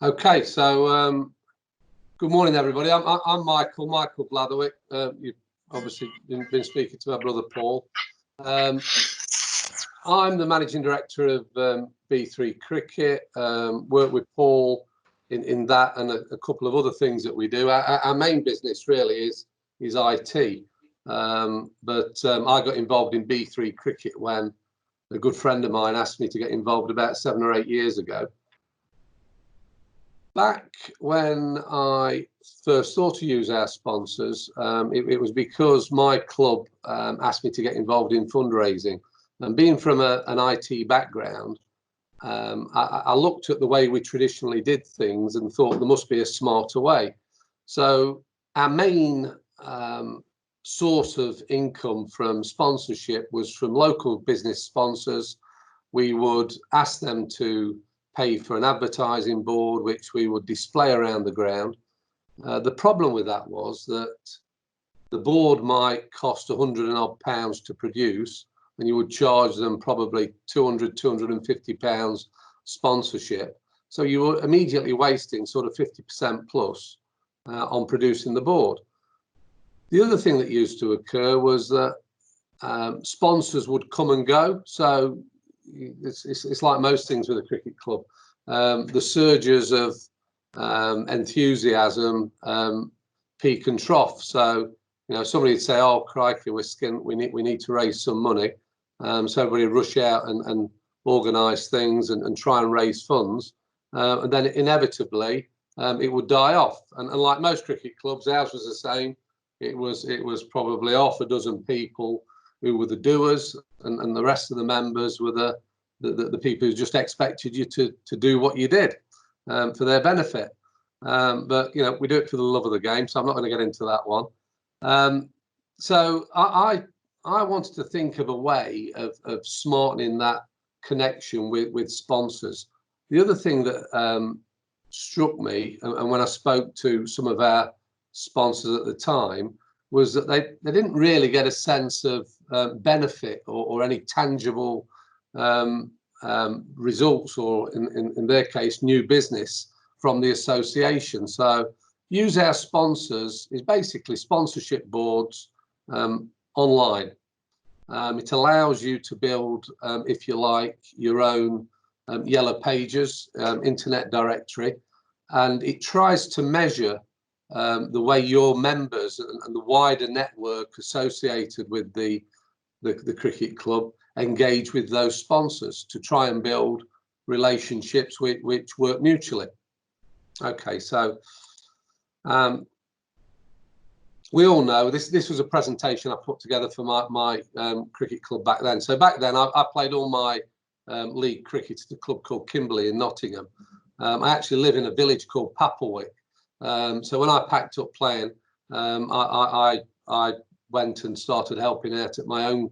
Okay, so good morning, everybody. I'm Michael Blatherwick. You've obviously been speaking to my brother Paul. I'm the managing director of B3 Cricket. Work with Paul in that and a couple of other things that we do. Our main business really is IT, but I got involved in B3 Cricket when a good friend of mine asked me to get involved about 7 or 8 years ago. Back when I first thought to use our sponsors, it was because my club asked me to get involved in fundraising. And being from an IT background, I looked at the way we traditionally did things and thought there must be a smarter way. So our main source of income from sponsorship was from local business sponsors. We would ask them to pay for an advertising board, which we would display around the ground. The problem with that was that the board might cost £100 and odd to produce, and you would charge them probably £200, £250 sponsorship. So you were immediately wasting sort of 50% plus on producing the board. The other thing that used to occur was that sponsors would come and go. So it's like most things with a cricket club. The surges of enthusiasm peak and trough. So somebody would say, "Oh crikey, we're skint. We need to raise some money." So everybody would rush out and organise things and try and raise funds, and then inevitably it would die off. And like most cricket clubs, ours was the same. It was probably half a dozen people who were the doers, and the rest of the members were the people who just expected you to do what you did for their benefit. But we do it for the love of the game, so I'm not going to get into that one. So I wanted to think of a way of smartening that connection with sponsors. The other thing that struck me, and when I spoke to some of our sponsors at the time, was that they didn't really get a sense of benefit or any tangible results, or in their case, new business from the association. So Use Our Sponsors is basically sponsorship boards online. It allows you to build, if you like, your own yellow pages, internet directory, and it tries to measure the way your members and the wider network associated with the cricket club engage with those sponsors to try and build relationships which work mutually. Okay, so we all know this was a presentation I put together for my cricket club back then. So back then I played all my league cricket at a club called Kimberley in Nottingham. I actually live in a village called Papelwick. So when I packed up playing, I went and started helping out at my own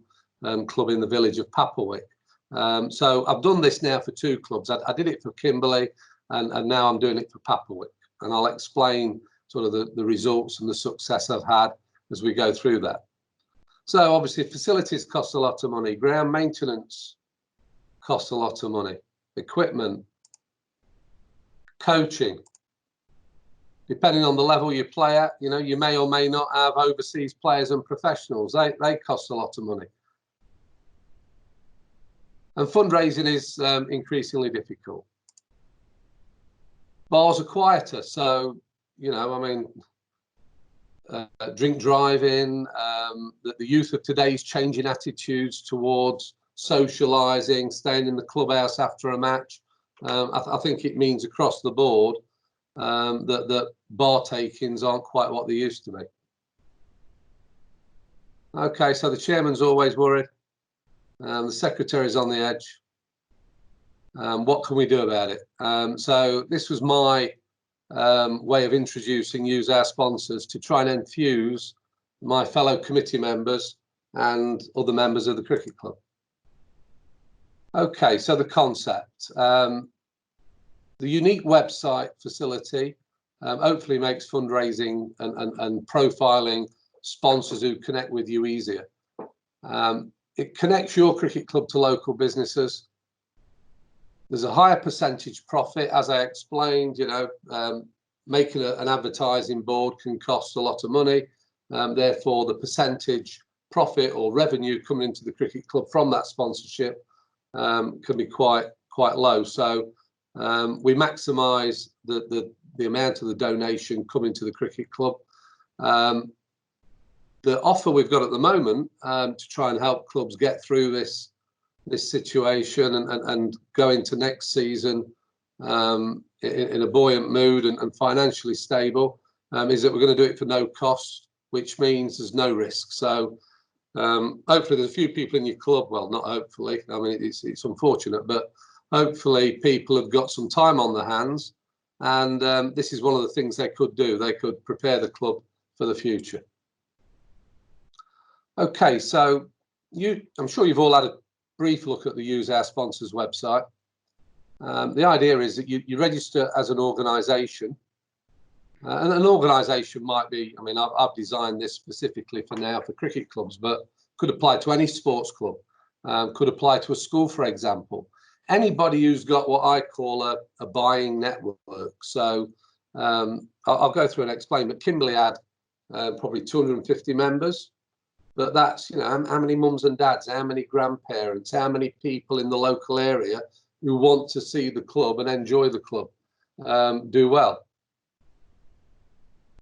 club in the village of Papelwick. So I've done this now for 2 clubs. I did it for Kimberley, and now I'm doing it for Papelwick. And I'll explain sort of the results and the success I've had as we go through that. So obviously facilities cost a lot of money. Ground maintenance costs a lot of money. Equipment, coaching. Depending on the level you play at, you may or may not have overseas players and professionals. They cost a lot of money. And fundraising is increasingly difficult. Bars are quieter, so drink driving, the youth of today's changing attitudes towards socialising, staying in the clubhouse after a match. I think it means across the board that bar takings aren't quite what they used to be. Okay, so the chairman's always worried. The secretary's on the edge. What can we do about it? So this was my way of introducing Use Our Sponsors to try and enthuse my fellow committee members and other members of the cricket club. Okay, so the concept. The unique website facility hopefully makes fundraising and profiling sponsors who connect with you easier. It connects your cricket club to local businesses. There's a higher percentage profit, as I explained. Making an advertising board can cost a lot of money. Therefore, the percentage profit or revenue coming into the cricket club from that sponsorship can be quite low. So we maximise the amount of the donation coming to the cricket club. The offer we've got at the moment to try and help clubs get through this situation and go into next season in a buoyant mood and financially stable is that we're going to do it for no cost, which means there's no risk. So hopefully there's a few people in your club, well, not hopefully, I mean, it's unfortunate, but hopefully people have got some time on their hands, and this is one of the things they could do. They could prepare the club for the future. Okay, so I'm sure you've all had a brief look at the Use Our Sponsors website. The idea is that you register as an organisation, and an organisation might be, I mean, I've designed this specifically for cricket clubs, but could apply to any sports club, could apply to a school, for example. Anybody who's got what I call a buying network. So I'll go through and explain, but Kimberley had probably 250 members. But that's, how many mums and dads, how many grandparents, how many people in the local area who want to see the club and enjoy the club do well.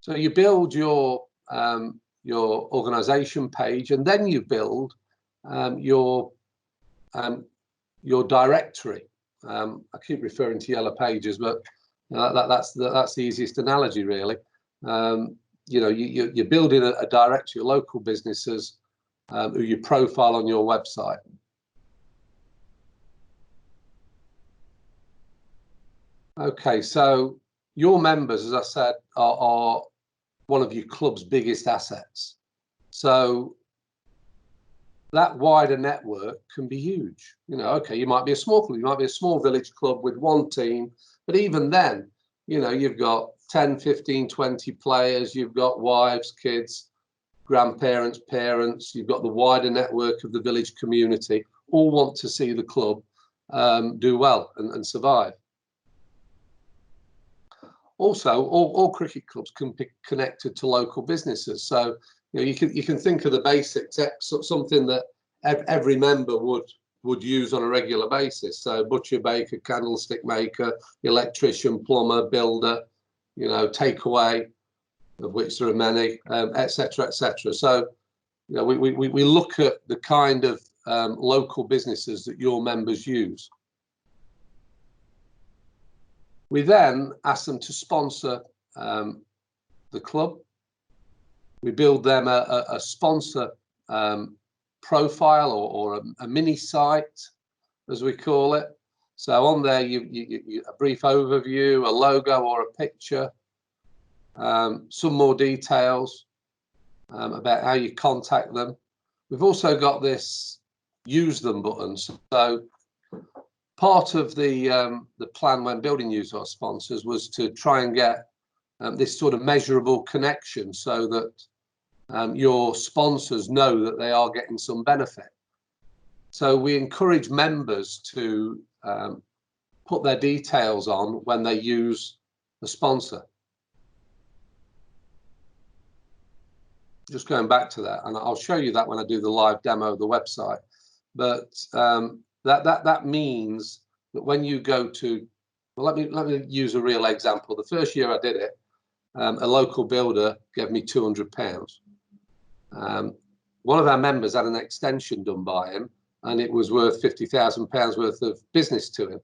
So you build your organisation page, and then you build your directory. I keep referring to Yellow Pages, but that's the easiest analogy, really. You're building a directory of local businesses who you profile on your website. Okay, so your members, as I said, are one of your club's biggest assets. So that wider network can be huge. Okay, you might be a small club, you might be a small village club with one team, but even then, you've got 10, 15, 20 players, you've got wives, kids, grandparents, parents, you've got the wider network of the village community, all want to see the club do well and survive. Also, all cricket clubs can be connected to local businesses. So you can think of the basics, something that every member would use on a regular basis. So butcher, baker, candlestick maker, electrician, plumber, builder, takeaway, of which there are many, etc., etc. So we look at the kind of local businesses that your members use. We then ask them to sponsor the club. We build them a sponsor profile or a mini site, as we call it. So on there, you a brief overview, a logo or a picture, some more details about how you contact them. We've also got this use them button. So part of the plan when building Use Our Sponsors was to try and get this sort of measurable connection so that your sponsors know that they are getting some benefit. So we encourage members to put their details on when they use the sponsor. Just going back to that, and I'll show you that when I do the live demo of the website. But that means that when you go to, well, let me use a real example. The first year I did it, a local builder gave me £200. One of our members had an extension done by him, and it was worth £50,000 worth of business to him.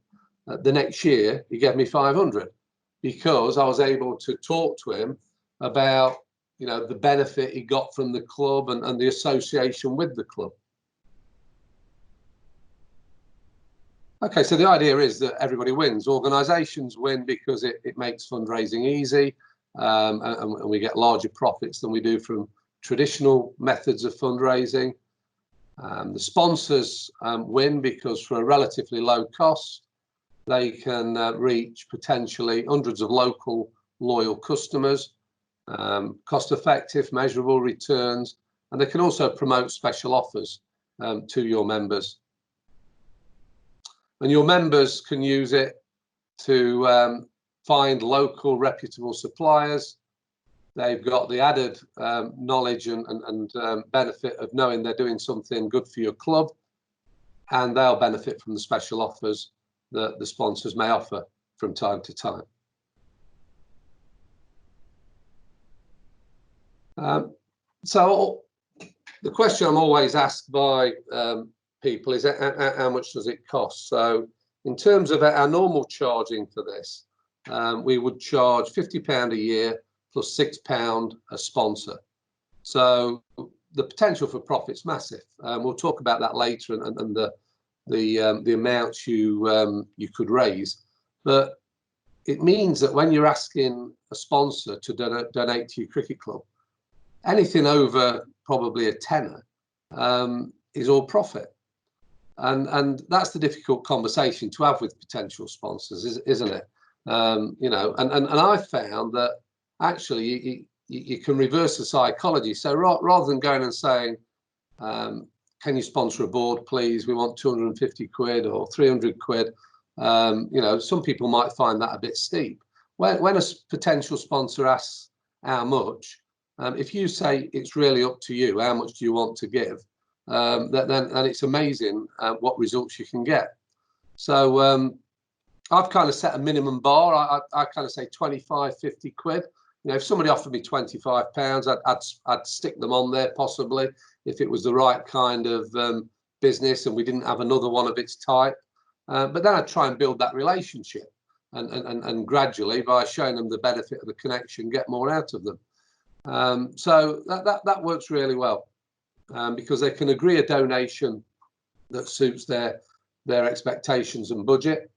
The next year, he gave me 500 because I was able to talk to him about, the benefit he got from the club and the association with the club. Okay, so the idea is that everybody wins. Organisations win because it makes fundraising easy, and we get larger profits than we do from traditional methods of fundraising. The sponsors win because for a relatively low cost, they can reach potentially hundreds of local loyal customers, cost-effective, measurable returns, and they can also promote special offers to your members. And your members can use it to find local reputable suppliers. They've got the added knowledge and benefit of knowing they're doing something good for your club, and they'll benefit from the special offers that the sponsors may offer from time to time. So the question I'm always asked by people is how much does it cost? So in terms of our normal charging for this, we would charge £50 a year plus £6 a sponsor. So the potential for profit's massive. We'll talk about that later and the amounts you could raise. But it means that when you're asking a sponsor to donate to your cricket club, anything over probably a tenner is all profit. And that's the difficult conversation to have with potential sponsors, isn't it? You know, and I found that actually you can reverse the psychology. So rather than going and saying, can you sponsor a board, please? We want 250 quid or 300 quid. You know, some people might find that a bit steep. When a potential sponsor asks how much, if you say it's really up to you, how much do you want to give, then it's amazing what results you can get. So I've kind of set a minimum bar. I kind of say 25, 50 quid. You know, if somebody offered me £25, I'd stick them on there possibly if it was the right kind of business and we didn't have another one of its type. But then I'd try and build that relationship and gradually, by showing them the benefit of the connection, get more out of them. So that works really well because they can agree a donation that suits their expectations and budget.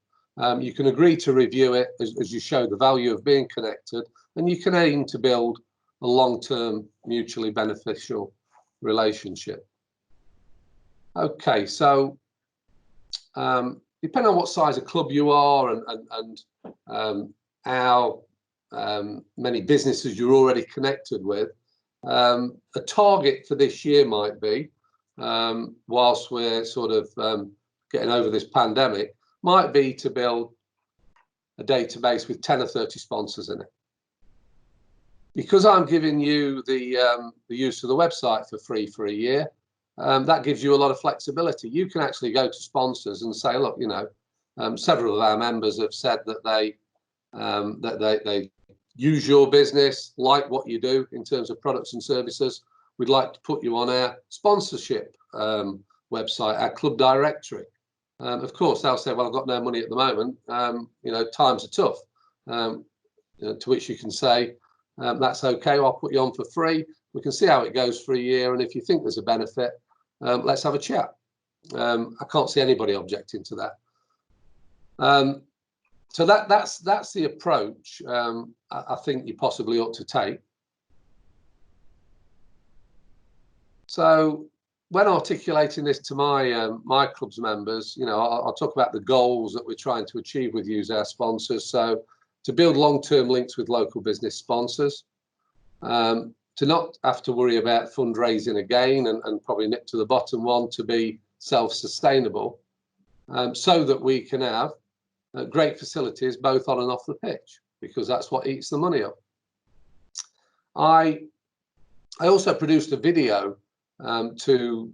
You can agree to review it as you show the value of being connected, and you can aim to build a long-term mutually beneficial relationship. Okay, so depending on what size of club you are and how many businesses you're already connected with, a target for this year might be, whilst we're sort of getting over this pandemic, might be to build a database with 10 or 30 sponsors in it. Because I'm giving you the use of the website for free for a year, that gives you a lot of flexibility. You can actually go to sponsors and say, look, you know, several of our members have said that they use your business, like what you do in terms of products and services. We'd like to put you on our sponsorship website, our club directory. Of course, they'll say, well, I've got no money at the moment. You know, times are tough. To which you can say, that's okay, I'll put you on for free. We can see how it goes for a year. And if you think there's a benefit, let's have a chat. I can't see anybody objecting to that. So that's the approach I think you possibly ought to take. So when articulating this to my club's members, you know, I'll talk about the goals that we're trying to achieve with Use Our Sponsors. So to build long-term links with local business sponsors, to not have to worry about fundraising again and probably nip to the bottom one, to be self-sustainable, so that we can have great facilities both on and off the pitch, because that's what eats the money up. I also produced a video to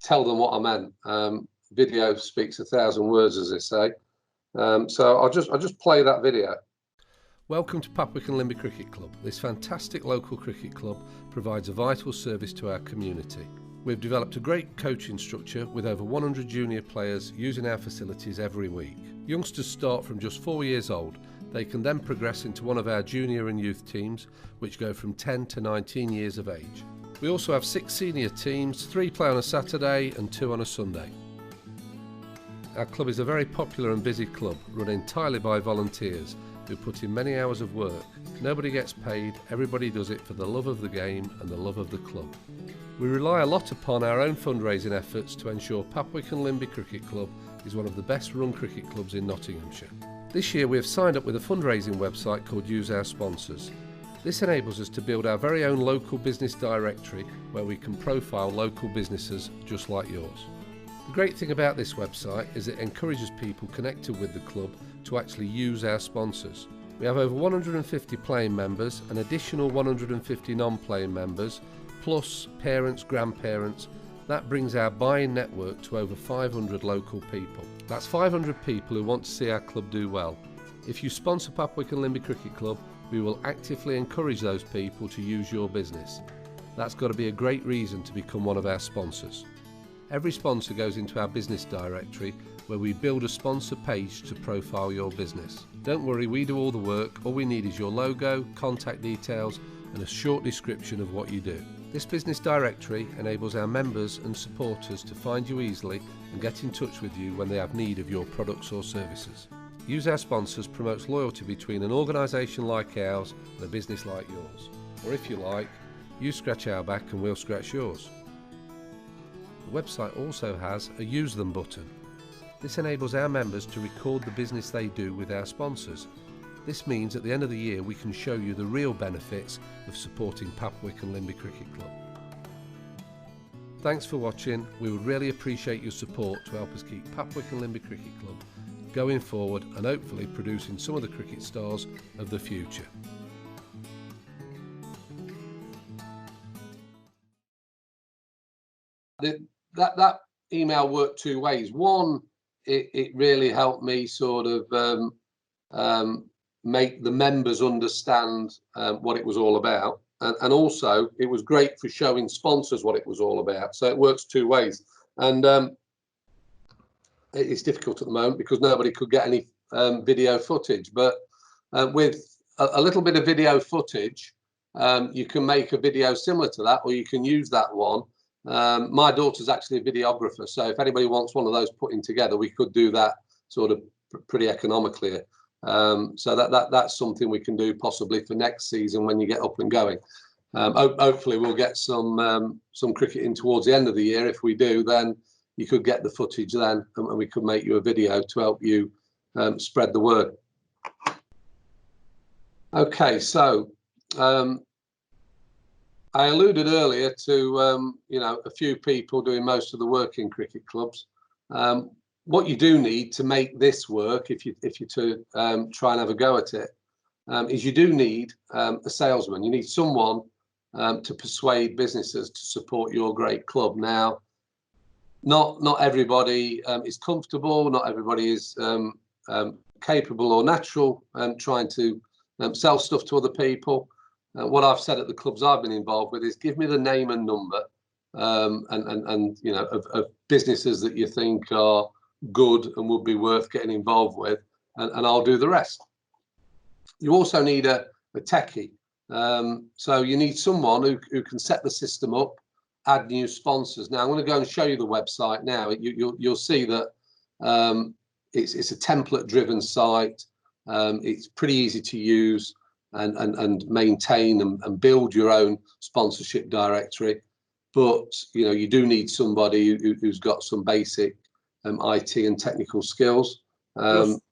tell them what I meant. Video speaks 1,000 words, as they say. So I'll just play that video. Welcome to Papwick and Limby Cricket Club. This fantastic local cricket club provides a vital service to our community. We've developed a great coaching structure with over 100 junior players using our facilities every week. Youngsters start from just 4 years old. They can then progress into one of our junior and youth teams, which go from 10 to 19 years of age. We also have 6 senior teams, 3 play on a Saturday and 2 on a Sunday. Our club is a very popular and busy club, run entirely by volunteers who put in many hours of work. Nobody gets paid, everybody does it for the love of the game and the love of the club. We rely a lot upon our own fundraising efforts to ensure Papwick and Limby Cricket Club is one of the best run cricket clubs in Nottinghamshire. This year we have signed up with a fundraising website called Use Our Sponsors. This enables us to build our very own local business directory where we can profile local businesses just like yours. The great thing about this website is it encourages people connected with the club to actually use our sponsors. We have over 150 playing members, an additional 150 non-playing members, plus parents, grandparents. That brings our buying network to over 500 local people. That's 500 people who want to see our club do well. If you sponsor Papwick and Limby Cricket Club, we will actively encourage those people to use your business. That's got to be a great reason to become one of our sponsors. Every sponsor goes into our business directory where we build a sponsor page to profile your business. Don't worry, we do all the work. All we need is your logo, contact details and a short description of what you do. This business directory enables our members and supporters to find you easily and get in touch with you when they have need of your products or services. Use Our Sponsors promotes loyalty between an organisation like ours and a business like yours. Or if you like, you scratch our back and we'll scratch yours. The website also has a Use Them button. This enables our members to record the business they do with our sponsors. This means at the end of the year we can show you the real benefits of supporting Papwick and Limby Cricket Club. Thanks for watching. We would really appreciate your support to help us keep Papwick and Limby Cricket Club going forward and hopefully producing some of the cricket stars of the future. That email worked two ways. One, it really helped me sort of make the members understand what it was all about, and also it was great for showing sponsors what it was all about. So it works two ways, and it's difficult at the moment because nobody could get any video footage, but with a little bit of video footage, you can make a video similar to that, or you can use that one. My daughter's actually a videographer, so if anybody wants one of those putting together, we could do that sort of pretty economically. So that's something we can do possibly for next season when you get up and going. Hopefully we'll get some cricket in towards the end of the year. If we do, then you could get the footage then, and we could make you a video to help you spread the word. Okay, so I alluded earlier to a few people doing most of the work in cricket clubs. What you do need to make this work, if you're to try and have a go at it, is you do need a salesman. You need someone to persuade businesses to support your great club. Now, not everybody is comfortable. Not everybody is capable or natural trying to sell stuff to other people. What I've said at the clubs I've been involved with is give me the name and number of businesses that you think are good and would be worth getting involved with, and I'll do the rest. You also need a techie. So you need someone who can set the system up, add new sponsors. Now I'm going to go and show you the website now. You'll see that it's a template driven site. It's pretty easy to use and maintain and build your own sponsorship directory, but you do need somebody who's got some basic IT and technical skills.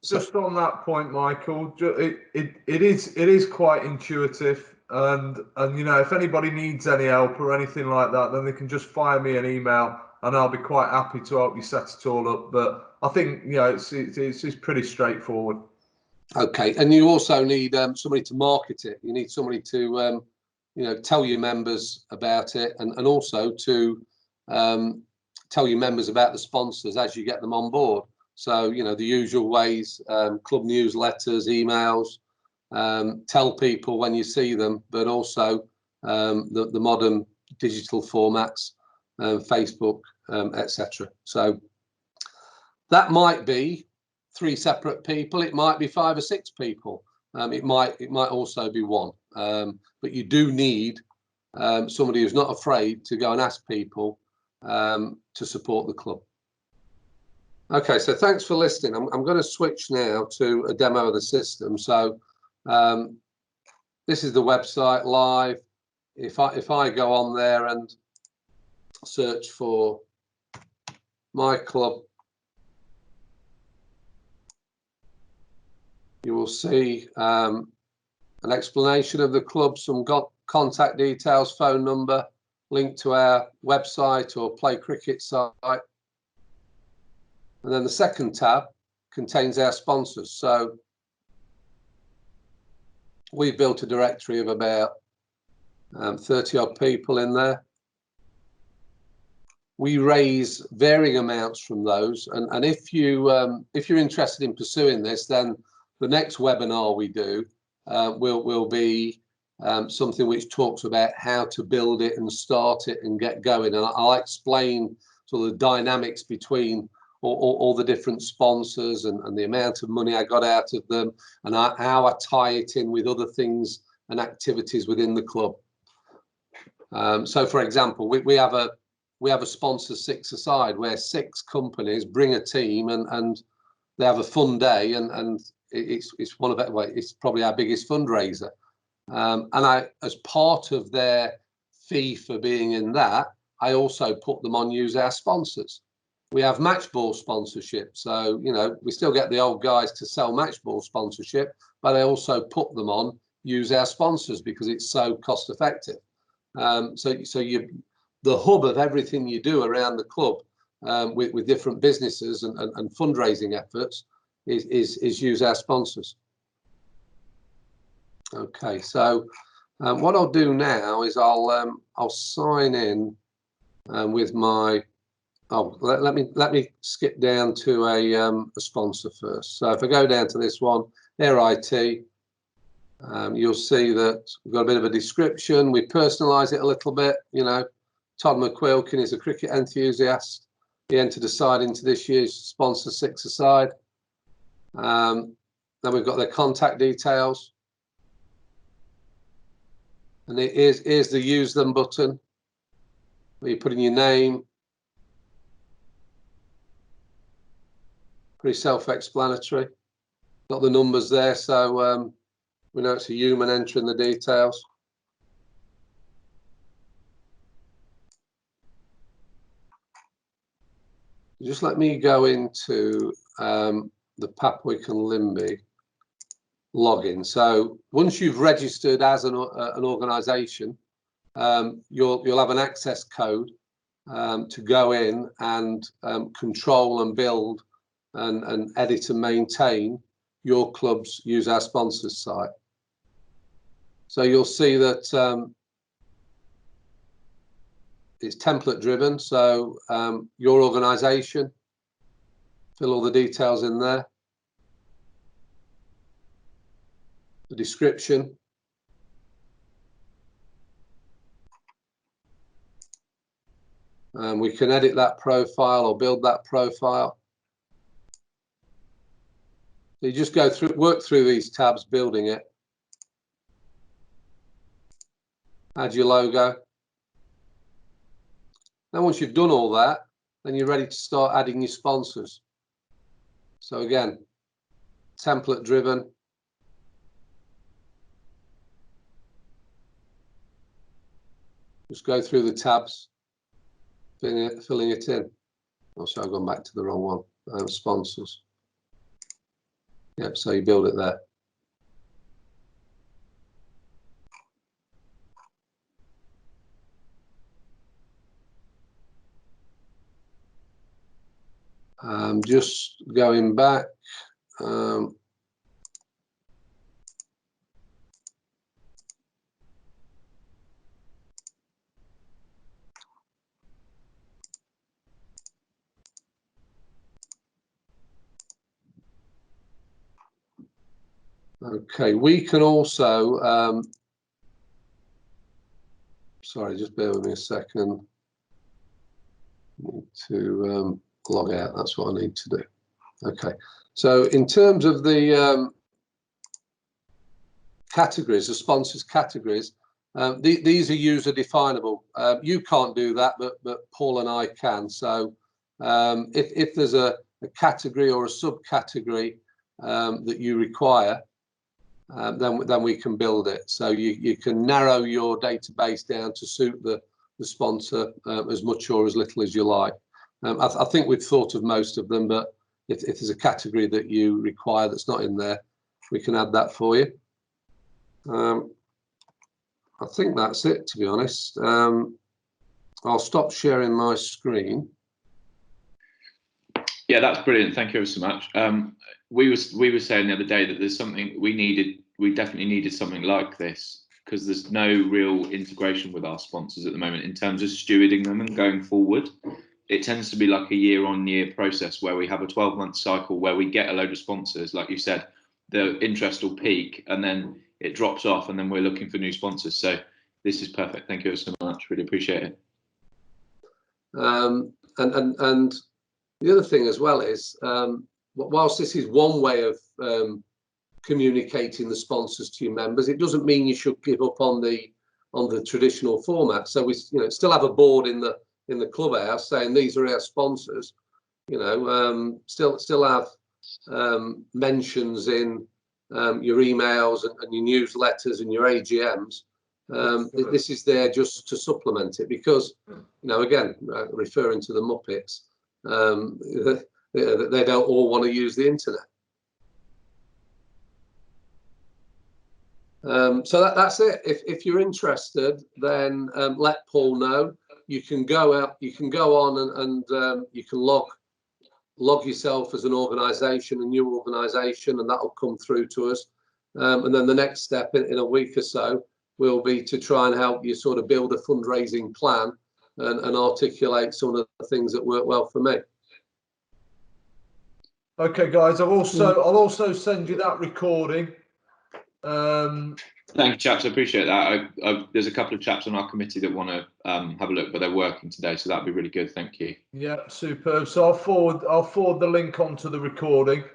Just on that point, Michael, it is quite intuitive, and if anybody needs any help or anything like that, then they can just fire me an email and I'll be quite happy to help you set it all up. But I think it's pretty straightforward. Okay, and you also need somebody to market it. You need somebody to tell your members about it, and also to tell your members about the sponsors as you get them on board. So the usual ways: club newsletters, emails, tell people when you see them, but also the modern digital formats, Facebook, etc. So that might be 3 separate people. It might be 5 or 6 people. It might also be one. But you do need somebody who's not afraid to go and ask people to support the club. Okay, so thanks for listening. I'm going to switch now to a demo of the system. So this is the website live. If I go on there and search for my club, you will see an explanation of the club, some contact details, phone number, link to our website or Play Cricket site. And then the second tab contains our sponsors. So we've built a directory of about 30 odd people in there. We raise varying amounts from those, and if you're interested in pursuing this, then the next webinar we do will be something which talks about how to build it and start it and get going, and I'll explain sort of the dynamics between all the different sponsors and the amount of money I got out of them, and how I tie it in with other things and activities within the club. So for example, we have a sponsor six-a-side where 6 companies bring a team and they have a fun day, and it's one of it. Well, it's probably our biggest fundraiser. And I, as part of their fee for being in that, I also put them on use our sponsors. We have match ball sponsorship, so you know we still get the old guys to sell match ball sponsorship, but I also put them on use our sponsors because it's so cost effective. So you, the hub of everything you do around the club with different businesses and fundraising efforts is use our sponsors. Okay, so what I'll do now is I'll sign in with my. Oh, let me skip down to a sponsor first. So if I go down to this one, Air IT, you'll see that we've got a bit of a description. We personalise it a little bit. You know, Todd McQuilkin is a cricket enthusiast. He entered a side into this year's sponsor six-a-side. Then we've got their contact details. And here's the use them button, where you put in your name. Pretty self-explanatory. Got the numbers there, so we know it's a human entering the details. Just let me go into the Papwick and Limby login. So once you've registered as an organisation, you'll have an access code to go in and control and build and edit and maintain your club's Use Our Sponsors site. So you'll see that it's template driven. So your organisation, fill all the details in there. The description. We can edit that profile or build that profile. So you just go through, work through these tabs, building it. Add your logo. Then once you've done all that, then you're ready to start adding your sponsors. So again, template driven. Just go through the tabs, filling it in. Also, I've gone back to the wrong one. Sponsors. Yep, so you build it there. Just going back. Okay, we can also, sorry, just bear with me a second. I need to log out, that's what I need to do. Okay, so in terms of the categories, the sponsors categories, these are user definable. You can't do that, but Paul and I can. So if there's a category or a subcategory that you require, then we can build it. So you can narrow your database down to suit the sponsor as much or as little as you like. I think we've thought of most of them, but if there's a category that you require that's not in there, we can add that for you. I think that's it, to be honest. I'll stop sharing my screen. Yeah, that's brilliant. Thank you ever so much. We were saying the other day that there's something we definitely needed something like this, because there's no real integration with our sponsors at the moment in terms of stewarding them and going forward. It tends to be like a year-on-year process where we have a 12-month cycle where we get a load of sponsors. Like you said, the interest will peak and then it drops off, and then we're looking for new sponsors. So this is perfect. Thank you so much. Really appreciate it. And the other thing as well is, whilst this is one way of communicating the sponsors to your members, it doesn't mean you should give up on the traditional format. So we still have a board in the clubhouse saying these are our sponsors. Still have mentions in your emails and your newsletters and your AGMs. This is there just to supplement it, because again, referring to the Muppets, they don't all want to use the internet. So that's it. If you're interested, then let Paul know. You can go out, you can go on and you can log yourself as an organisation, a new organisation, and that'll come through to us. And then the next step in a week or so will be to try and help you sort of build a fundraising plan and articulate some of the things that work well for me. Okay, guys. I'll also send you that recording. Thank you, chaps. I appreciate that. There's a couple of chaps on our committee that want to have a look, but they're working today, so that'd be really good. Thank you. Yeah, superb. So I'll forward the link onto the recording.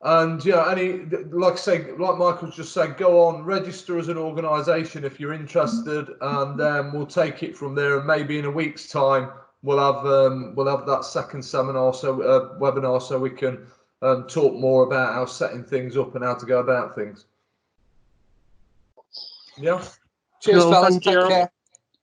And yeah, like I say, like Michael's just said, go on, register as an organisation if you're interested, and then we'll take it from there. And maybe in a week's time, we'll have that second seminar, webinar, so we can talk more about how setting things up and how to go about things. Yeah. Cheers, Cool, fellas. thank Take you. care.